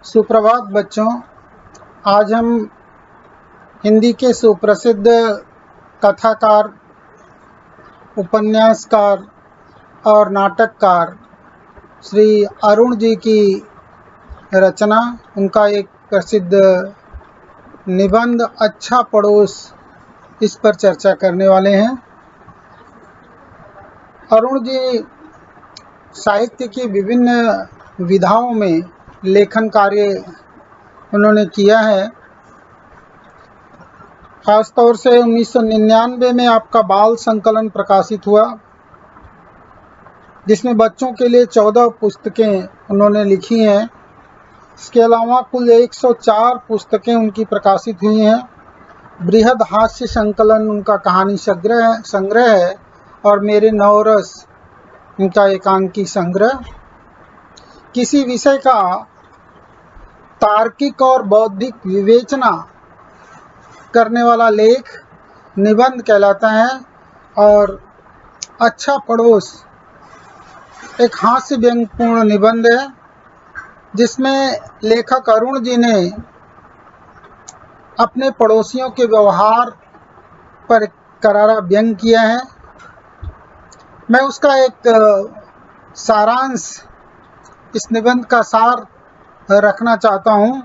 सुप्रभात बच्चों। आज हम हिंदी के सुप्रसिद्ध कथाकार, उपन्यासकार और नाटककार श्री अरुण जी की रचना, उनका एक प्रसिद्ध निबंध अच्छा पड़ोस, इस पर चर्चा करने वाले हैं। अरुण जी साहित्य की विभिन्न विधाओं में लेखन कार्य उन्होंने किया है। खासतौर से 1999 में आपका बाल संकलन प्रकाशित हुआ, जिसमें बच्चों के लिए 14 पुस्तकें उन्होंने लिखी हैं। इसके अलावा कुल 104 पुस्तकें उनकी प्रकाशित हुई हैं। बृहद हास्य संकलन उनका कहानी संग्रह है और मेरे नवरस उनका एकांकी संग्रह। किसी विषय का तार्किक और बौद्धिक विवेचना करने वाला लेख निबंध कहलाता है। और अच्छा पड़ोस एक हास्य व्यंग्यपूर्ण निबंध है, जिसमें लेखक अरुण जी ने अपने पड़ोसियों के व्यवहार पर करारा व्यंग किया है। मैं उसका एक सारांश, इस निबंध का सार रखना चाहता हूँ।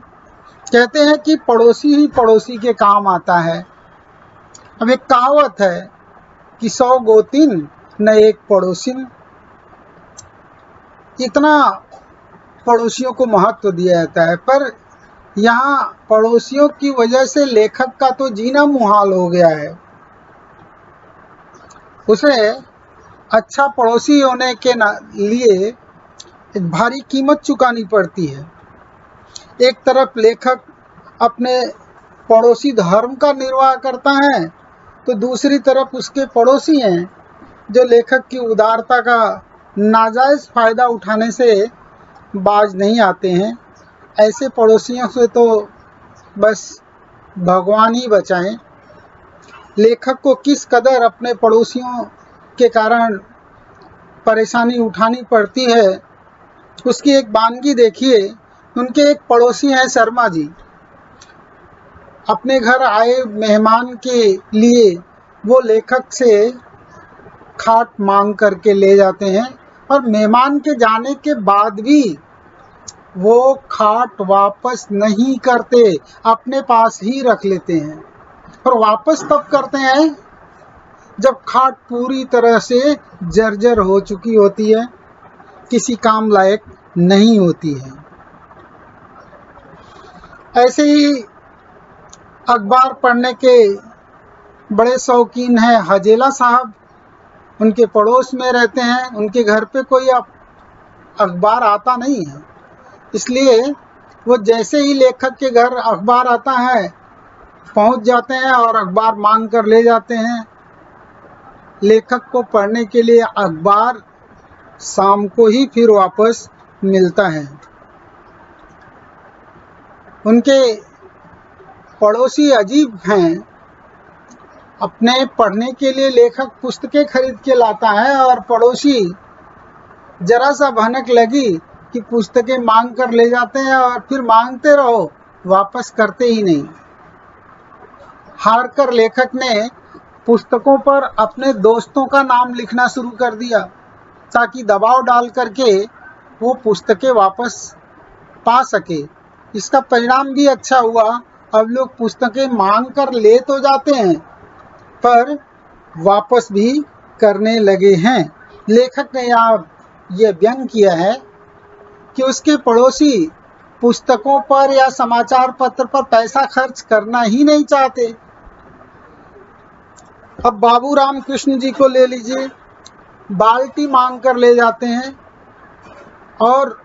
कहते हैं कि पड़ोसी ही पड़ोसी के काम आता है। अब एक कहावत है कि 100 गोतिन न एक पड़ोसिन। इतना पड़ोसियों को महत्व दिया जाता है, पर यहाँ पड़ोसियों की वजह से लेखक का तो जीना मुहाल हो गया है। उसे अच्छा पड़ोसी होने के लिए एक भारी कीमत चुकानी पड़ती है। एक तरफ लेखक अपने पड़ोसी धर्म का निर्वाह करता है, तो दूसरी तरफ उसके पड़ोसी हैं जो लेखक की उदारता का नाजायज़ फ़ायदा उठाने से बाज नहीं आते हैं। ऐसे पड़ोसियों से तो बस भगवान ही बचाएं। लेखक को किस कदर अपने पड़ोसियों के कारण परेशानी उठानी पड़ती है, उसकी एक वानगी देखिए। उनके एक पड़ोसी हैं शर्मा जी। अपने घर आए मेहमान के लिए वो लेखक से खाट मांग करके ले जाते हैं, और मेहमान के जाने के बाद भी वो खाट वापस नहीं करते, अपने पास ही रख लेते हैं। और वापस तब करते हैं जब खाट पूरी तरह से जर्जर हो चुकी होती है, किसी काम लायक नहीं होती है। ऐसे ही अखबार पढ़ने के बड़े शौकीन हैं हजेला साहब। उनके पड़ोस में रहते हैं। उनके घर पे कोई अखबार आता नहीं है, इसलिए वो जैसे ही लेखक के घर अखबार आता है पहुंच जाते हैं और अखबार मांग कर ले जाते हैं। लेखक को पढ़ने के लिए अखबार शाम को ही फिर वापस मिलता है। उनके पड़ोसी अजीब हैं। अपने पढ़ने के लिए लेखक पुस्तकें खरीद के लाता है, और पड़ोसी जरा सा भनक लगी कि पुस्तकें मांग कर ले जाते हैं, और फिर मांगते रहो, वापस करते ही नहीं। हार कर लेखक ने पुस्तकों पर अपने दोस्तों का नाम लिखना शुरू कर दिया, ताकि दबाव डाल करके वो पुस्तकें वापस पा सके। इसका परिणाम भी अच्छा हुआ। अब लोग पुस्तकें मांग कर ले तो जाते हैं, पर वापस भी करने लगे हैं। लेखक ने यहाँ ये व्यंग किया है कि उसके पड़ोसी पुस्तकों पर या समाचार पत्र पर पैसा खर्च करना ही नहीं चाहते। अब बाबू राम कृष्ण जी को ले लीजिए। बाल्टी मांग कर ले जाते हैं और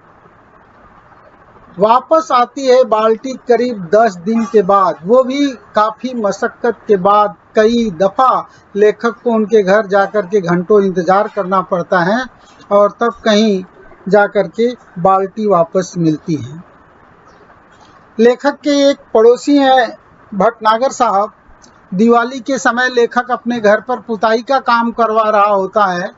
वापस आती है बाल्टी करीब 10 दिन के बाद, वो भी काफ़ी मशक्क़त के बाद। कई दफ़ा लेखक को उनके घर जाकर के घंटों इंतज़ार करना पड़ता है, और तब कहीं जाकर के बाल्टी वापस मिलती है। लेखक के एक पड़ोसी हैं भटनागर साहब। दिवाली के समय लेखक अपने घर पर पुताई का काम करवा रहा होता है,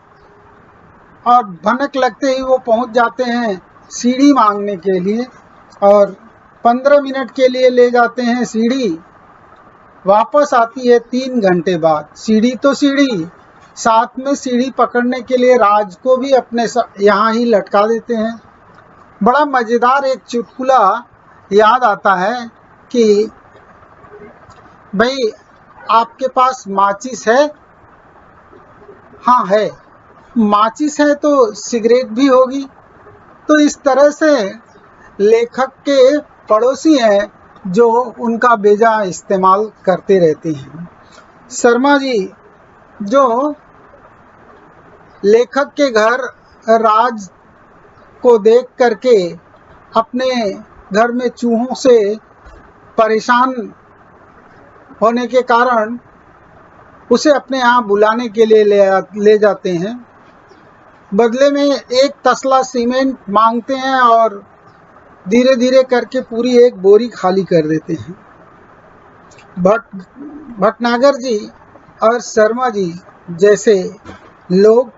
और भनक लगते ही वो पहुंच जाते हैं सीढ़ी मांगने के लिए, और 15 मिनट के लिए ले जाते हैं सीढ़ी, वापस आती है 3 घंटे बाद। सीढ़ी तो सीढ़ी, साथ में सीढ़ी पकड़ने के लिए राज को भी अपने यहाँ ही लटका देते हैं। बड़ा मज़ेदार एक चुटकुला याद आता है कि भाई आपके पास माचिस है? हाँ है। माचिस है तो सिगरेट भी होगी। तो इस तरह से लेखक के पड़ोसी हैं जो उनका बेजा इस्तेमाल करते रहते हैं। शर्मा जी जो लेखक के घर राज को देख करके अपने घर में चूहों से परेशान होने के कारण उसे अपने यहाँ बुलाने के लिए ले जाते हैं। बदले में एक तसला सीमेंट मांगते हैं और धीरे धीरे करके पूरी एक बोरी खाली कर देते हैं। भटनागर जी और शर्मा जी जैसे लोग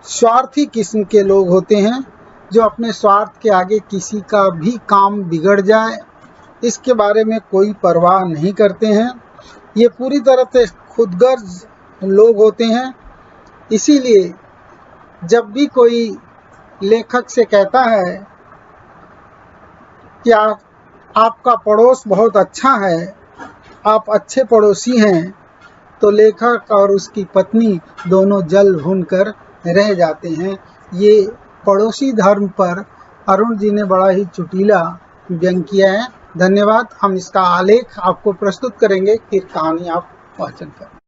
स्वार्थी किस्म के लोग होते हैं जो अपने स्वार्थ के आगे किसी का भी काम बिगड़ जाए इसके बारे में कोई परवाह नहीं करते हैं। ये पूरी तरह से खुदगर्ज लोग होते हैं। इसीलिए जब भी कोई लेखक से कहता है कि आपका पड़ोस बहुत अच्छा है, आप अच्छे पड़ोसी हैं, तो लेखक और उसकी पत्नी दोनों जल भून कर रह जाते हैं। ये पड़ोसी धर्म पर अरुण जी ने बड़ा ही चुटीला व्यंग किया है। धन्यवाद। हम इसका आलेख आपको प्रस्तुत करेंगे, फिर कहानी आप वाचन करें।